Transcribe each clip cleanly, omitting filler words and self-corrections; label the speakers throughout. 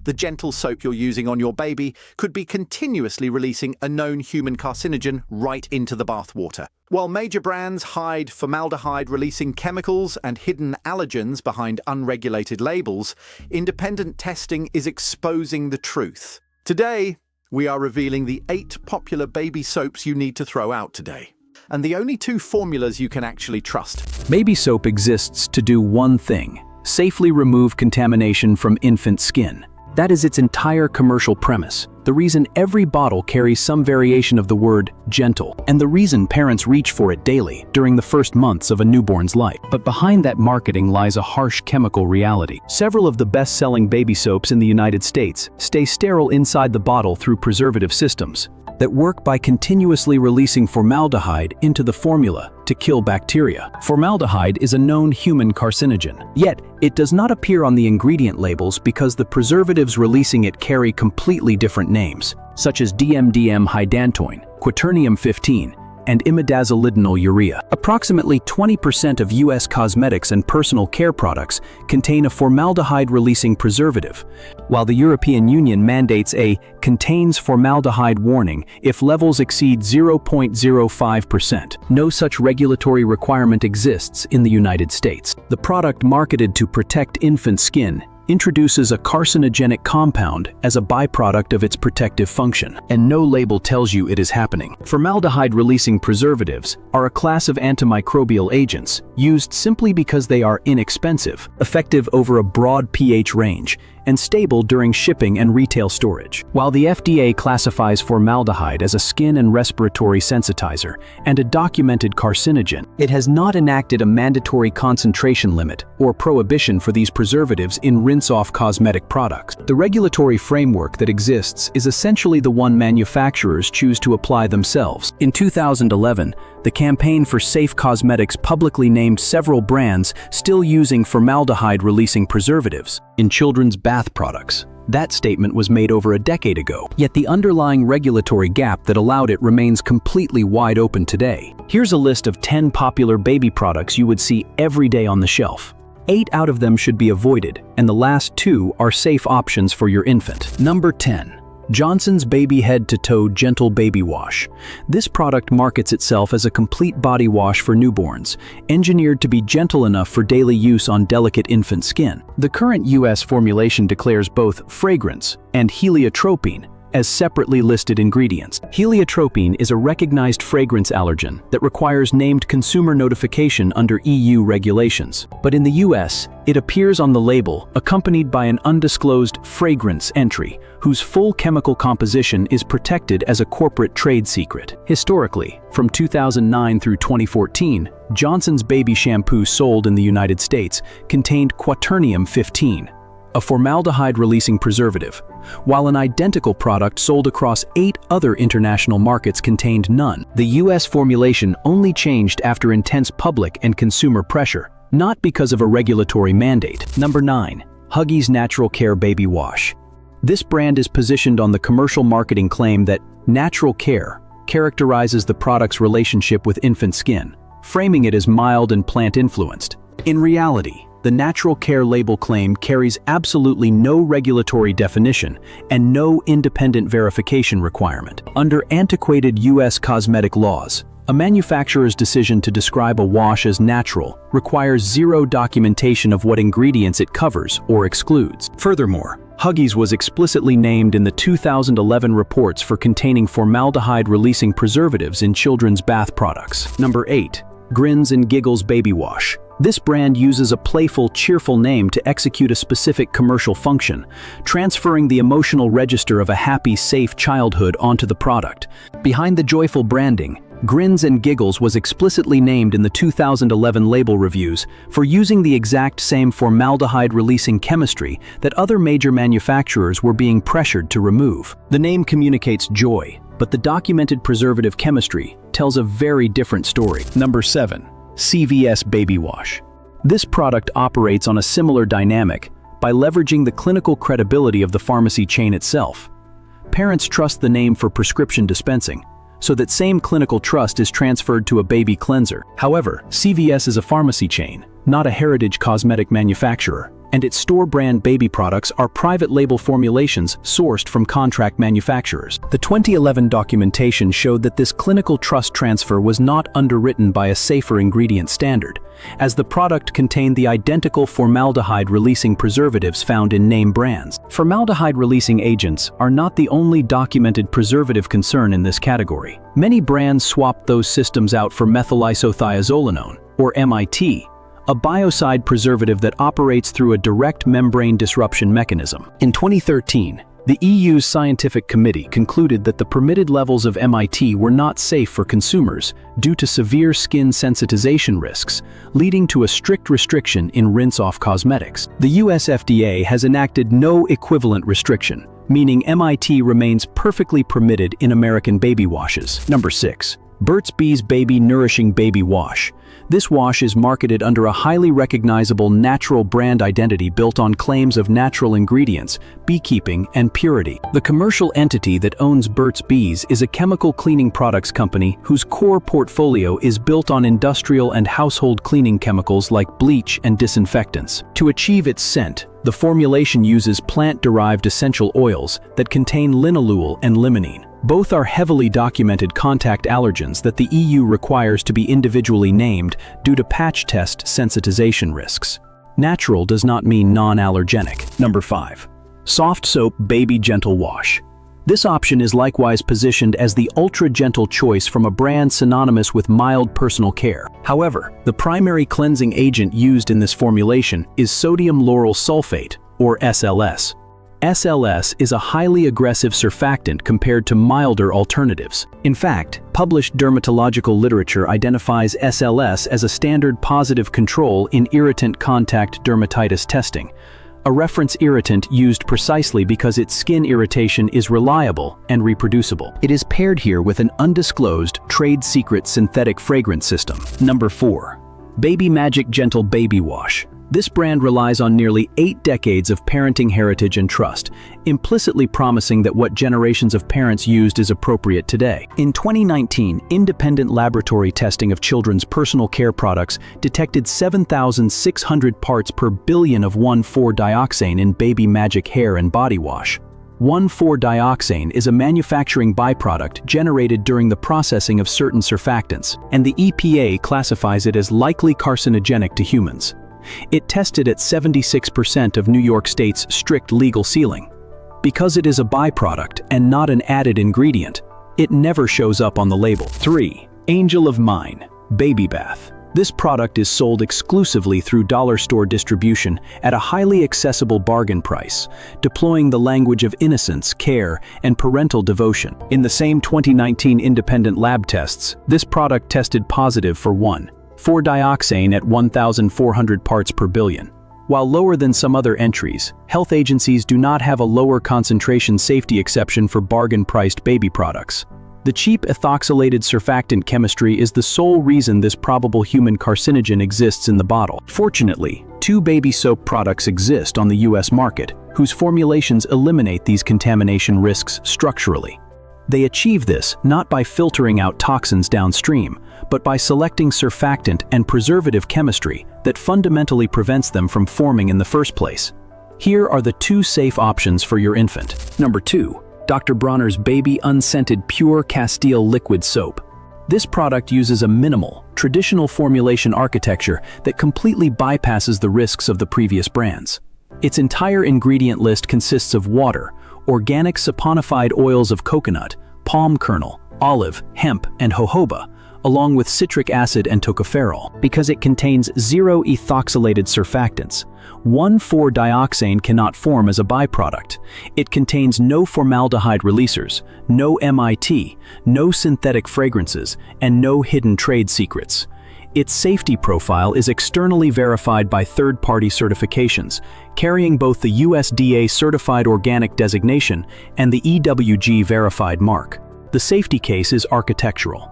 Speaker 1: the gentle soap you're using on your baby could be continuously releasing a known human carcinogen right into the bathwater. While major brands hide formaldehyde-releasing chemicals and hidden allergens behind unregulated labels, independent testing is exposing the truth. Today, we are revealing the 8 popular baby soaps you need to throw out today, and the only 2 formulas you can actually trust.
Speaker 2: Baby soap exists to do one thing: safely remove contamination from infant skin. That is its entire commercial premise, the reason every bottle carries some variation of the word gentle, and the reason parents reach for it daily during the first months of a newborn's life. But behind that marketing lies a harsh chemical reality. Several of the best-selling baby soaps in the United States stay sterile inside the bottle through preservative systems that work by continuously releasing formaldehyde into the formula to kill bacteria. Formaldehyde is a known human carcinogen, yet it does not appear on the ingredient labels because the preservatives releasing it carry completely different names, such as DMDM hydantoin, quaternium-15, and imidazolidinyl urea. Approximately 20% of U.S. cosmetics and personal care products contain a formaldehyde-releasing preservative, while the European Union mandates a "contains formaldehyde" warning if levels exceed 0.05%. No such regulatory requirement exists in the United States. The product marketed to protect infant skin introduces a carcinogenic compound as a byproduct of its protective function, and no label tells you it is happening. Formaldehyde-releasing preservatives are a class of antimicrobial agents used simply because they are inexpensive, effective over a broad pH range, and stable during shipping and retail storage. While the FDA classifies formaldehyde as a skin and respiratory sensitizer and a documented carcinogen, it has not enacted a mandatory concentration limit or prohibition for these preservatives in rinse-off cosmetic products. The regulatory framework that exists is essentially the one manufacturers choose to apply themselves. In 2011, the Campaign for Safe Cosmetics publicly named several brands still using formaldehyde-releasing preservatives in children's bath products. That statement was made over a decade ago, yet the underlying regulatory gap that allowed it remains completely wide open today. Here's a list of 10 popular baby products you would see every day on the shelf. 8 out of them should be avoided, and the last 2 are safe options for your infant. Number 10. Johnson's Baby Head to Toe Gentle Baby Wash. This product markets itself as a complete body wash for newborns, engineered to be gentle enough for daily use on delicate infant skin. The current U.S. formulation declares both fragrance and heliotropine as separately listed ingredients. Heliotropine is a recognized fragrance allergen that requires named consumer notification under EU regulations. But in the US, it appears on the label accompanied by an undisclosed fragrance entry, whose full chemical composition is protected as a corporate trade secret. Historically, from 2009 through 2014, Johnson's baby shampoo sold in the United States contained quaternium-15, a formaldehyde-releasing preservative, while an identical product sold across 8 other international markets contained none. The US formulation only changed after intense public and consumer pressure, not because of a regulatory mandate. Number 9. Huggies Natural Care Baby Wash. This brand is positioned on the commercial marketing claim that natural care characterizes the product's relationship with infant skin, framing it as mild and plant-influenced. In reality, the natural care label claim carries absolutely no regulatory definition and no independent verification requirement. Under antiquated US cosmetic laws, a manufacturer's decision to describe a wash as natural requires zero documentation of what ingredients it covers or excludes. Furthermore, Huggies was explicitly named in the 2011 reports for containing formaldehyde-releasing preservatives in children's bath products. Number 8. Grins and Giggles Baby Wash. This brand uses a playful, cheerful name to execute a specific commercial function, transferring the emotional register of a happy, safe childhood onto the product. Behind the joyful branding, Grins and Giggles was explicitly named in the 2011 label reviews for using the exact same formaldehyde-releasing chemistry that other major manufacturers were being pressured to remove. The name communicates joy, but the documented preservative chemistry tells a very different story. Number 7. CVS Baby Wash. This product operates on a similar dynamic by leveraging the clinical credibility of the pharmacy chain itself. Parents trust the name for prescription dispensing, so that same clinical trust is transferred to a baby cleanser. However, CVS is a pharmacy chain, not a heritage cosmetic manufacturer. and its store-brand baby products are private label formulations sourced from contract manufacturers. The 2011 documentation showed that this clinical trust transfer was not underwritten by a safer ingredient standard, as the product contained the identical formaldehyde-releasing preservatives found in name brands. Formaldehyde-releasing agents are not the only documented preservative concern in this category. Many brands swapped those systems out for methyl isothiazolinone, or MIT, a biocide preservative that operates through a direct membrane disruption mechanism. In 2013, the EU's scientific committee concluded that the permitted levels of MIT were not safe for consumers due to severe skin sensitization risks, leading to a strict restriction in rinse-off cosmetics. The US FDA has enacted no equivalent restriction, meaning MIT remains perfectly permitted in American baby washes. Number 6. Burt's Bees Baby Nourishing Baby Wash. This wash is marketed under a highly recognizable natural brand identity built on claims of natural ingredients, beekeeping, and purity. The commercial entity that owns Burt's Bees is a chemical cleaning products company whose core portfolio is built on industrial and household cleaning chemicals like bleach and disinfectants. To achieve its scent, the formulation uses plant-derived essential oils that contain linalool and limonene. Both are heavily documented contact allergens that the EU requires to be individually named due to patch test sensitization risks. Natural does not mean non-allergenic. Number 5. Soft Soap Baby Gentle Wash. This option is likewise positioned as the ultra-gentle choice from a brand synonymous with mild personal care. However, the primary cleansing agent used in this formulation is sodium lauryl sulfate, or SLS. SLS is a highly aggressive surfactant compared to milder alternatives. In fact, published dermatological literature identifies SLS as a standard positive control in irritant contact dermatitis testing, a reference irritant used precisely because its skin irritation is reliable and reproducible. It is paired here with an undisclosed, trade secret synthetic fragrance system. Number 4. Baby Magic Gentle Baby Wash. This brand relies on nearly 8 decades of parenting heritage and trust, implicitly promising that what generations of parents used is appropriate today. In 2019, independent laboratory testing of children's personal care products detected 7,600 parts per billion of 1,4-dioxane in Baby Magic hair and body wash. 1,4-dioxane is a manufacturing byproduct generated during the processing of certain surfactants, and the EPA classifies it as likely carcinogenic to humans. It tested at 76% of New York State's strict legal ceiling. Because it is a byproduct and not an added ingredient, it never shows up on the label. 3. Angel of Mine Baby Bath. This product is sold exclusively through dollar store distribution at a highly accessible bargain price, deploying the language of innocence, care, and parental devotion. In the same 2019 independent lab tests, this product tested positive for 1,4-dioxane at 1,400 parts per billion. While lower than some other entries, health agencies do not have a lower concentration safety exception for bargain-priced baby products. The cheap ethoxylated surfactant chemistry is the sole reason this probable human carcinogen exists in the bottle. Fortunately, 2 baby soap products exist on the US market, whose formulations eliminate these contamination risks structurally. They achieve this not by filtering out toxins downstream, but by selecting surfactant and preservative chemistry that fundamentally prevents them from forming in the first place. Here are the 2 safe options for your infant. Number 2. Dr. Bronner's Baby Unscented Pure Castile Liquid Soap. This product uses a minimal, traditional formulation architecture that completely bypasses the risks of the previous brands. Its entire ingredient list consists of water, organic saponified oils of coconut, palm kernel, olive, hemp, and jojoba, along with citric acid and tocopherol. Because it contains 0 ethoxylated surfactants, 1,4-dioxane cannot form as a byproduct. It contains no formaldehyde releasers, no MIT, no synthetic fragrances, and no hidden trade secrets. Its safety profile is externally verified by third-party certifications, carrying both the USDA Certified Organic designation and the EWG Verified mark. The safety case is architectural.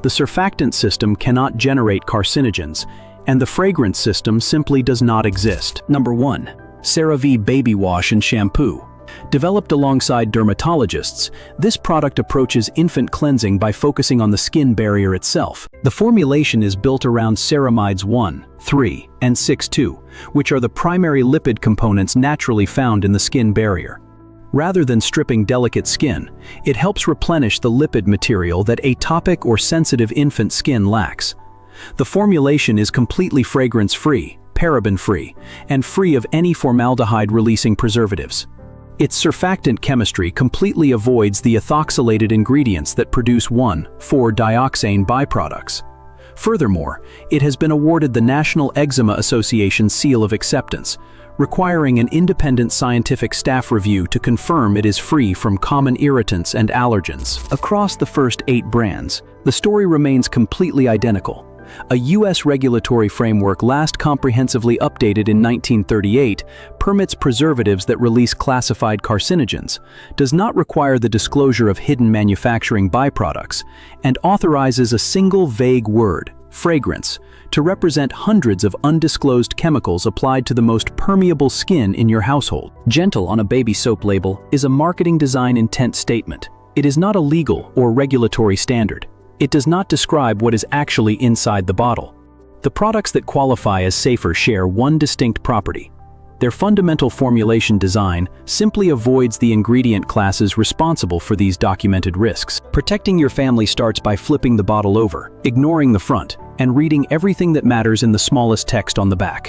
Speaker 2: The surfactant system cannot generate carcinogens, and the fragrance system simply does not exist. Number 1. CeraVe Baby Wash and Shampoo. Developed alongside dermatologists, this product approaches infant cleansing by focusing on the skin barrier itself. The formulation is built around ceramides 1, 3, and 6-2, which are the primary lipid components naturally found in the skin barrier. Rather than stripping delicate skin, it helps replenish the lipid material that atopic or sensitive infant skin lacks. The formulation is completely fragrance-free, paraben-free, and free of any formaldehyde-releasing preservatives. Its surfactant chemistry completely avoids the ethoxylated ingredients that produce 1,4-dioxane byproducts. Furthermore, it has been awarded the National Eczema Association Seal of Acceptance, requiring an independent scientific staff review to confirm it is free from common irritants and allergens. Across the first 8 brands, the story remains completely identical. A U.S. regulatory framework last comprehensively updated in 1938 permits preservatives that release classified carcinogens, does not require the disclosure of hidden manufacturing byproducts, and authorizes a single vague word, fragrance, to represent hundreds of undisclosed chemicals applied to the most permeable skin in your household. Gentle on a baby soap label is a marketing design intent statement. It is not a legal or regulatory standard. It does not describe what is actually inside the bottle. The products that qualify as safer share one distinct property. Their fundamental formulation design simply avoids the ingredient classes responsible for these documented risks. Protecting your family starts by flipping the bottle over, ignoring the front, and reading everything that matters in the smallest text on the back.